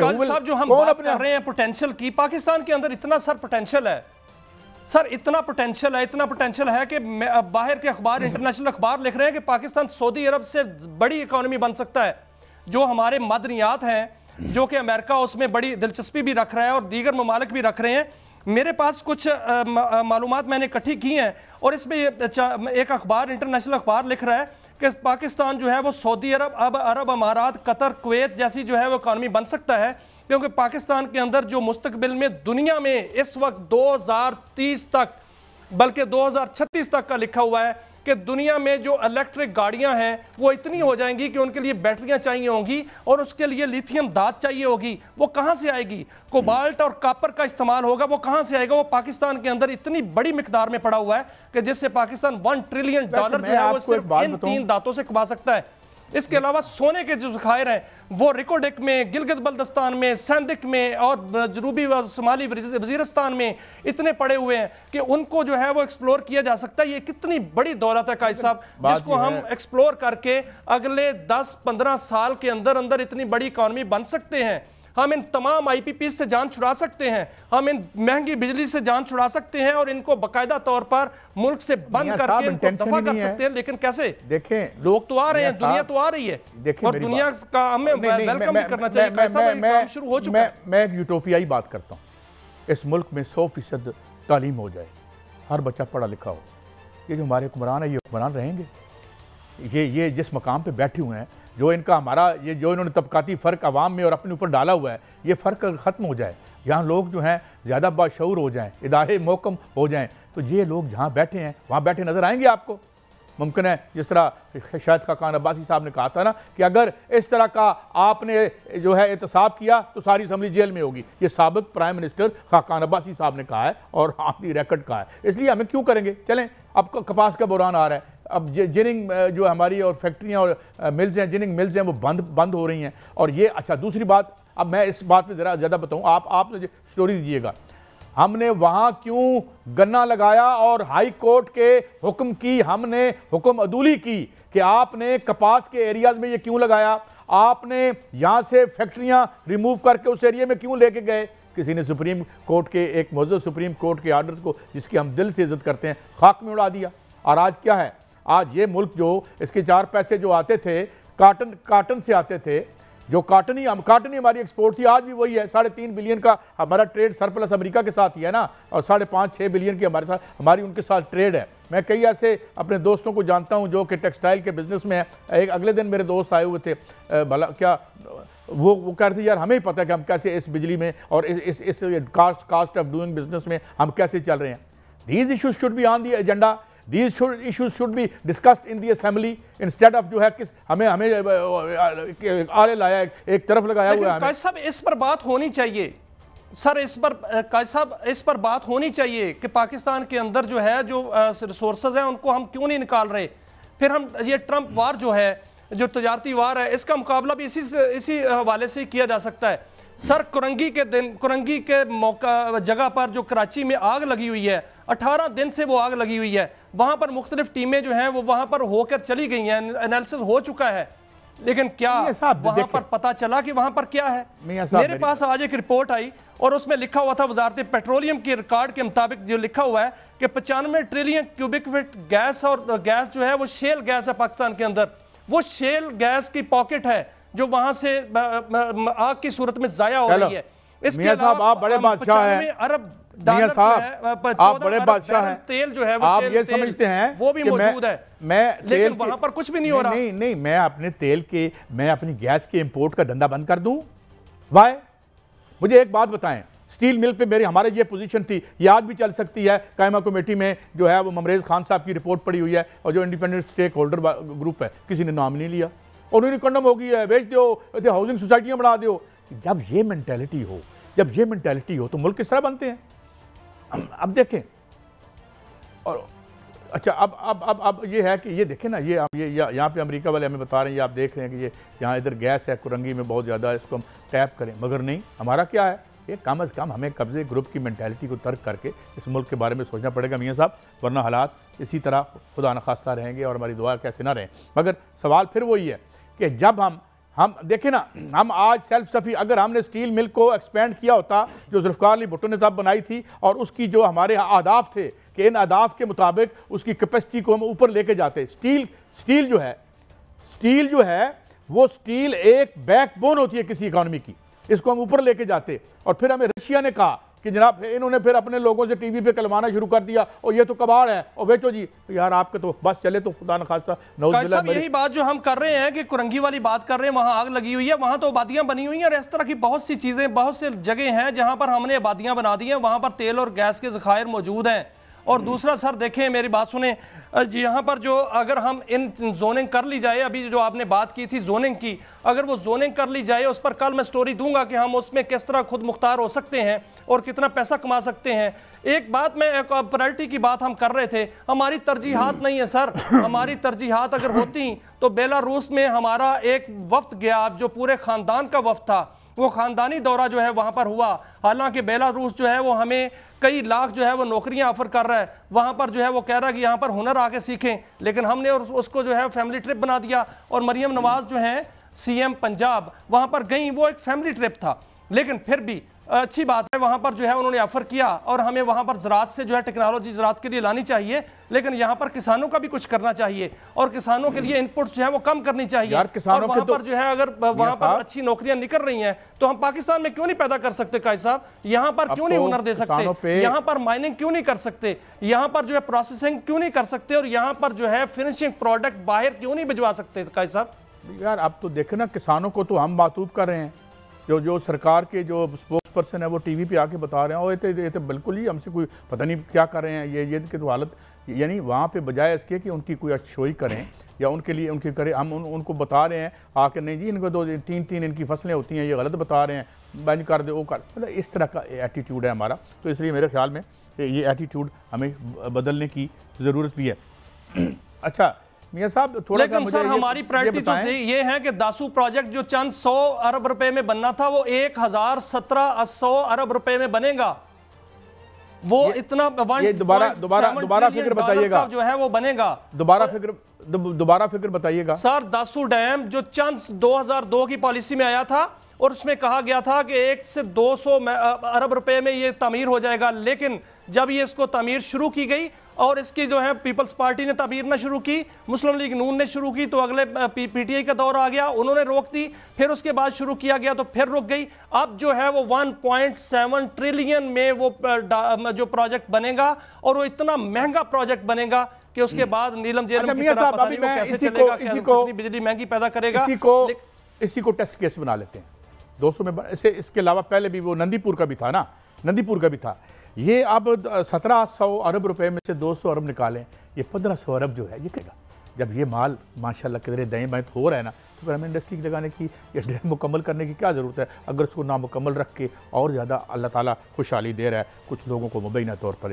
साहब जो हम बात कर रहे हैं पोटेंशियल की, पाकिस्तान के अंदर इतना सर पोटेंशियल है, सर इतना पोटेंशियल है कि बाहर के अखबार, इंटरनेशनल अखबार लिख रहे हैं कि पाकिस्तान सऊदी अरब से बड़ी इकोनॉमी बन सकता है। जो हमारे मदनियात हैं, जो कि अमेरिका उसमें बड़ी दिलचस्पी भी रख रहा है और दीगर ममालिक भी रख रहे हैं। मेरे पास कुछ मालूमात मैंने इकट्ठी की हैं और इसमें एक अखबार, इंटरनेशनल अखबार लिख रहा है कि पाकिस्तान जो है वो सऊदी अरब, अरब अमारात, कतर, कुवैत जैसी जो है वो इकॉनमी बन सकता है, क्योंकि पाकिस्तान के अंदर जो मुस्तकबिल में दुनिया में इस वक्त 2030 तक बल्कि 2036 तक का लिखा हुआ है कि दुनिया में जो इलेक्ट्रिक गाड़ियां हैं वो इतनी हो जाएंगी कि उनके लिए बैटरियां चाहिए होंगी और उसके लिए लिथियम धात चाहिए होगी। वो कहां से आएगी? कोबाल्ट और कॉपर का इस्तेमाल होगा, वो कहां से आएगा? वो पाकिस्तान के अंदर इतनी बड़ी मिकदार में पड़ा हुआ है कि जिससे पाकिस्तान $1 ट्रिलियन जो है वो सिर्फ इन 3 धातों से कमा सकता है। इसके अलावा सोने के जो ज़खायर हैं वो रिकोडेक में, गिलगित बल्तिस्तान में, सैंदिक में और जनूबी व शुमाली वजीरिस्तान में इतने पड़े हुए हैं कि उनको जो है वो एक्सप्लोर किया जा सकता है। ये कितनी बड़ी दौलत है काजी साहब, जिसको हम एक्सप्लोर करके अगले 10-15 साल के अंदर अंदर इतनी बड़ी इकॉनमी बन सकते हैं। हम इन तमाम IPP से जान छुड़ा सकते हैं, हम इन महंगी बिजली से जान छुड़ा सकते हैं और इनको बाकायदा तौर पर मुल्क से बंद करके इनको दफा कर सकते हैं। लेकिन कैसे? देखें, लोग तो आ रहे हैं, दुनिया तो आ रही है और दुनिया का हमें वेलकम भी करना चाहिए। काम शुरू हो चुका है। मैं एक यूटोपियाई बात करता हूँ, इस मुल्क में 100% तालीम हो जाए, हर बच्चा पढ़ा लिखा हो। ये जो हमारे हुक्मरान है, ये हुक्मरान रहेंगे? ये जिस मकाम पे बैठे हुए हैं, जो इनका हमारा ये जो इन्होंने तबकाती फ़र्क आवाम में और अपने ऊपर डाला हुआ है, ये फ़र्क ख़त्म हो जाए, यहाँ लोग जो हैं ज़्यादा बाशऊर हो जाएं, इदारे मोहकम हो जाएं, तो ये लोग जहाँ बैठे हैं वहाँ बैठे नज़र आएंगे आपको। मुमकिन है जिस तरह शायद खाकान अब्बासी साहब ने कहा था ना कि अगर इस तरह का आपने जो है एहतसाब किया तो सारी असम्बली जेल में होगी। ये साबिक प्राइम मिनिस्टर खाकान अब्बासी साहब ने कहा है और आपने रिकॉर्ड कहा है। इसलिए हमें क्यों करेंगे? चलें, अब कपास का बुरान आ रहा है, अब जिनिंग जो हमारी और फैक्ट्रियाँ और मिल्स हैं, जिनिंग मिल्स हैं, वो बंद हो रही हैं। और ये अच्छा, दूसरी बात, अब मैं इस बात पे ज़रा ज़्यादा बताऊँ, आप स्टोरी दीजिएगा। हमने वहाँ क्यों गन्ना लगाया और हाई कोर्ट के हुक्म की हमने हुक्म अदूली की कि आपने कपास के एरियाज में ये क्यों लगाया? आपने यहाँ से फैक्ट्रियाँ रिमूव करके उस एरिया में क्यों लेके गए? किसी ने सुप्रीम कोर्ट के, एक मौजूद सुप्रीम कोर्ट के आर्डर को, जिसकी हम दिल से इज्जत करते हैं, खाक में उड़ा दिया। और आज क्या है? आज ये मुल्क जो इसके 4 पैसे जो आते थे काटन से आते थे, जो काटन ही हमारी एक्सपोर्ट थी, आज भी वही है। 3.5 बिलियन का हमारा ट्रेड सरप्लस अमेरिका के साथ ही है ना, और 5.5-6 बिलियन की हमारी उनके साथ ट्रेड है। मैं कई ऐसे अपने दोस्तों को जानता हूं जो कि टेक्सटाइल के बिजनेस में है। एक अगले दिन मेरे दोस्त आए हुए थे, भला क्या वो कह रहे थे, यार हमें ही पता है कि हम कैसे इस बिजली में और इस कास्ट ऑफ डूइंग बिजनेस में हम कैसे चल रहे हैं। These issues should be on the agenda, These issues should be discussed in the assembly instead of जो है किस हमें आले लाया एक तरफ लगाया हुआ है। काजी साहब, इस पर बात होनी चाहिए सर, इस पर काजी साहब इस पर बात होनी चाहिए कि पाकिस्तान के अंदर जो है जो रिसोर्सेज हैं उनको हम क्यों नहीं निकाल रहे। फिर हम ये ट्रंप वार जो है, जो तजारती वार है, इसका मुकाबला भी इसी हवाले से किया जा सकता है। सर कुरंगी के मौका जगह पर जो कराची में आग लगी हुई है, 18 दिन से वो आग लगी हुई है, वहां पर मुख्तलिफ टीमें जो हैं वो वहां पर होकर चली गई हैं, एनालिसिस हो चुका है, लेकिन क्या वहां पर पता चला कि वहां पर क्या है? मेरे पास आज एक रिपोर्ट आई और उसमें लिखा हुआ था, वजारत पेट्रोलियम के रिकॉर्ड के मुताबिक जो लिखा हुआ है कि 95 ट्रिलियन क्यूबिक फीट गैस, और गैस जो है वो शेल गैस है पाकिस्तान के अंदर। वो शेल गैस की पॉकेट है जो वहां से आग की सूरत में जाया हो रही है। इसके अलावा आप बड़े बादशाह हैं, अरब मियां साहब आप बड़े बादशाह हैं, तेल जो है वो आप ये समझते हैं वो भी मौजूद है, लेकिन वहां पर कुछ भी नहीं हो रहा। नहीं, मैं अपनी गैस के इंपोर्ट का धंधा बंद कर दूं? वाई? मुझे एक बात बताएं, स्टील मिल पे हमारे ये पोजीशन थी, याद भी चल सकती है, कायमा कमेटी में जो है वो ममरेज खान साहब की रिपोर्ट पड़ी हुई है और जो इंडिपेंडेंट स्टेक होल्डर ग्रुप है, किसी ने नाम नहीं लिया और उन्होंने कंडम हो गई है, बेच दो, हाउसिंग सोसाइटियां बना दो। जब ये मेंटेलिटी हो तो मुल्क किस तरह बनते हैं? अब देखें, और अच्छा अब ये है कि ये देखें ना, ये यहाँ पे अमेरिका वाले हमें बता रहे हैं, ये आप देख रहे हैं कि ये यहाँ इधर गैस है कुरंगी में बहुत ज़्यादा, इसको हम टैप करें, मगर नहीं, हमारा क्या है, ये कम अज़ कम हमें कब्जे ग्रुप की मेंटालिटी को तर्क करके इस मुल्क के बारे में सोचना पड़ेगा मियाँ साहब, वरना हालात इसी तरह खुदा न खास्ता रहेंगे और हमारी दुआ कैसे ना रहें। मगर सवाल फिर वही है कि जब हम हम देखें ना, हम आज सेल्फ सफी, अगर हमने स्टील मिल को एक्सपेंड किया होता जो जुल्फ़िकार अली भुट्टो ने तब बनाई थी, और उसकी जो हमारे आदाब थे कि इन आदाब के मुताबिक उसकी कैपेसिटी को हम ऊपर लेके जाते। स्टील जो है वो स्टील एक बैकबोन होती है किसी इकॉनमी की, इसको हम ऊपर लेके जाते। और फिर हमें रशिया ने कहा कि जनाब, इन्होंने फिर अपने लोगों से टीवी पे कलमाना शुरू कर दिया और ये तो कबाड़ है और बेचो जी। यार आपके तो बस चले तो खुदा न खास्ता साहब यही बात जो हम कर रहे हैं कि कुरंगी वाली बात कर रहे हैं, वहां आग लगी हुई है, वहां तो आबादियां बनी हुई हैं और इस तरह की बहुत सी चीजें, बहुत से जगह हैं जहां पर हमने आबादियां बना दी हैं, वहां पर तेल और गैस के ज़खायर मौजूद हैं। और दूसरा सर देखें, मेरी बात सुने जी, यहाँ पर जो अगर हम इन जोनिंग कर ली जाए, अभी जो आपने बात की थी जोनिंग की, अगर वो जोनिंग कर ली जाए, उस पर कल मैं स्टोरी दूंगा कि हम उसमें किस तरह खुद मुख्तार हो सकते हैं और कितना पैसा कमा सकते हैं। एक बात में प्रायोरिटी की बात हम कर रहे थे, हमारी तरजीहात नहीं है सर। हमारी तरजीहात अगर होती तो बेलारूस में हमारा एक वफ्द गया, जो पूरे खानदान का वफ्द था, वो खानदानी दौरा जो है वहां पर हुआ। हालांकि बेलारूस जो है वो हमें कई लाख जो है वो नौकरियां ऑफर कर रहा है, वहां पर जो है वो कह रहा है कि यहाँ पर हुनर आके सीखें, लेकिन हमने उसको जो है फैमिली ट्रिप बना दिया। और मरियम नवाज जो है सीएम पंजाब, वहां पर गई, वो एक फैमिली ट्रिप था, लेकिन फिर भी अच्छी बात है वहां पर जो है उन्होंने ऑफर किया। और हमें वहां पर ज़राअत से जो है टेक्नोलॉजी ज़राअत के लिए लानी चाहिए, लेकिन यहाँ पर किसानों का भी कुछ करना चाहिए और किसानों के लिए इनपुट जो है वो कम करनी चाहिए। और वहां पर जो है अगर वहां पर अच्छी नौकरियां निकल रही हैं तो हम पाकिस्तान में क्यों नहीं पैदा कर सकते कायद साहब? यहाँ पर क्यों नहीं हुनर दे सकते? यहाँ पर माइनिंग क्यों नहीं कर सकते? यहाँ पर जो है प्रोसेसिंग क्यों नहीं कर सकते? और यहाँ पर जो है फिनिशिंग प्रोडक्ट बाहर क्यों नहीं भिजवा सकते कायद साहब? यार अब तो देखे ना, किसानों को तो हम बातूब कर रहे हैं, जो सरकार के जो स्पोक्स पर्सन है वो टीवी पे आके बता रहे हैं, और ये तो बिल्कुल ही हमसे कोई पता नहीं क्या कर रहे हैं, ये की तो हालत, यानी वहाँ पे बजाय इसके कि उनकी कोई अच्छोई करें या उनके लिए उनकी करें, हम उनको बता रहे हैं आके, नहीं जी इनको 2-3 इनकी फसलें होती हैं, ये गलत बता रहे हैं, बंद कर दे, वो कर, मतलब इस तरह का एटीट्यूड है हमारा। तो इसलिए मेरे ख्याल में ये एटीट्यूड हमें बदलने की ज़रूरत भी है। अच्छा मियां साहब, थोड़ा लेकिन सर हमारी प्रायोरिटी तो ये है कि दासू प्रोजेक्ट जो चंद 100 अरब रुपए में बनना था वो 1017 अरब रुपए में बनेगा। वो इतना दोबारा फिक्र बताइएगा जो है वो बनेगा। दोबारा फिक्र बताइएगा सर। दासू डैम जो चंद 2002 की पॉलिसी में आया था और उसमें कहा गया था कि 1 से 200 अरब रुपए में ये तामीर हो जाएगा, लेकिन जब ये इसको तामीर शुरू की गई और इसकी जो है पीपल्स पार्टी ने तामीर ना शुरू की, मुस्लिम लीग नून ने शुरू की, तो अगले पीटीआई का दौर आ गया, उन्होंने रोक दी, फिर उसके बाद शुरू किया गया तो फिर रुक गई। अब जो है वो 1.7 ट्रिलियन में वो जो प्रोजेक्ट बनेगा और वो इतना महंगा प्रोजेक्ट बनेगा कि उसके बाद नीलम जेलम की तरह पता नहीं वो कैसे चलेगा, कितनी बिजली महंगी पैदा करेगा। इसी को टेस्ट केस बना लेते हैं 200 में। इसके अलावा पहले भी वो नंदीपुर का भी था ना, नंदीपुर का भी था। ये अब 1700 अरब रुपए में से 200 अरब निकालें, ये 1500 अरब जो है ये कहेगा। जब ये माल माशाल्लाह किधरे दाएं बाएं हो रहा है ना, तो फिर हमें इंडस्ट्री लगाने की या डैम मुकम्मल करने की क्या ज़रूरत है? अगर उसको नामुकम्मल रख के और ज़्यादा अल्लाह ताला खुशहाली दे रहा है, कुछ लोगों को मुबैना तौर पर एक